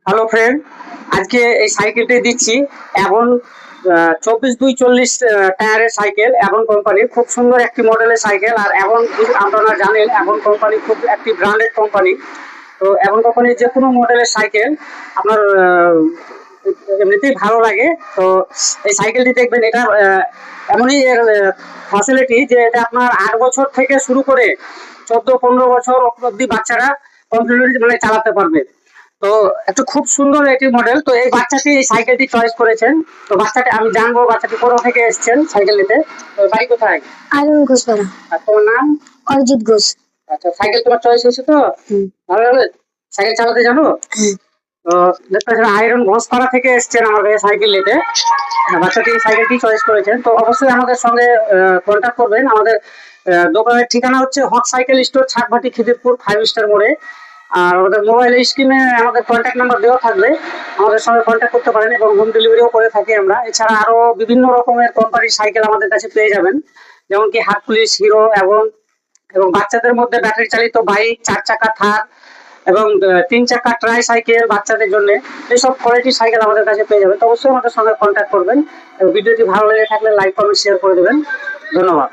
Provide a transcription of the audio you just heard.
Hello friend, আজকে এই সাইকেলটি দিচ্ছি এখন 24-240 টায়ারের সাইকেল। এখন কোম্পানির খুব সুন্দর একটি মডেলের সাইকেল। আর এখন আপনারা জানেন এখন কোম্পানি খুব একটি ব্র্যান্ডেড কোম্পানি। তো এখন কোম্পানির যে কোনো মডেলের সাইকেল আপনার এমনিতেই ভালো লাগে। তো এই সাইকেলটি দেখবেন, এটা এমনই ফ্যাসিলিটি যে এটা আপনার 8 বছর থেকে শুরু করে 14-15 বছর অবধি বাচ্চারা কমপ্লিটলি মানে চালাতে পারবে। তো একটা খুব সুন্দর একটি মডেল। তো এই বাচ্চাটি এই সাইকেলটি চয়েস করেছেন। তো বাচ্চাটি আমি জানবো বাচ্চাটি কোথা থেকে এসেছেন সাইকেল নিতে। তো বাড়ি কোথায়? আয়রন ঘোষপাড়া। আর তোমার নাম? অরিজিৎ ঘোষ। আচ্ছা, সাইকেল তোমার চয়েস হয়েছে তো? ভালো ভালো সাইকেল চালাতে জানো? তো দেখতে পাচ্ছেন আয়রন ঘোষপাড়া থেকে এসেছেন আমাদের সাইকেল নিতে। বাচ্চাটি এই সাইকেলটি চয়েস করেছেন। তো অবশ্যই আমাদের সঙ্গে কন্ট্যাক্ট করবেন। আমাদের দোকানের ঠিকানা হচ্ছে হক সাইকেল স্টোর, ছাকবাটি, খিদিরপুর, 5 স্টার মোড়ে। আর আমাদের মোবাইল স্ক্রিনে আমাদের কন্ট্যাক্ট নাম্বার দেওয়া থাকবে, আমাদের সঙ্গে কন্ট্যাক্ট করতে পারেন এবং হোম ডেলিভারিও করে থাকি আমরা। এছাড়া আরো বিভিন্ন রকমের কোম্পানির সাইকেল আমাদের কাছে পেয়ে যাবেন, যেমন কি হারকুলিস, হিরো এবং বাচ্চাদের মধ্যে ব্যাটারি চালিত বাইক, 4 চাকা থার এবং 3 চাকা ট্রাই সাইকেল বাচ্চাদের জন্য। এইসব কোয়ালিটির সাইকেল আমাদের কাছে পেয়ে যাবেন। তো অবশ্যই আমাদের সঙ্গে কন্ট্যাক্ট করবেন এবং ভিডিওটি ভালো লেগে থাকলে লাইক, কমেন্ট, শেয়ার করে দেবেন। ধন্যবাদ।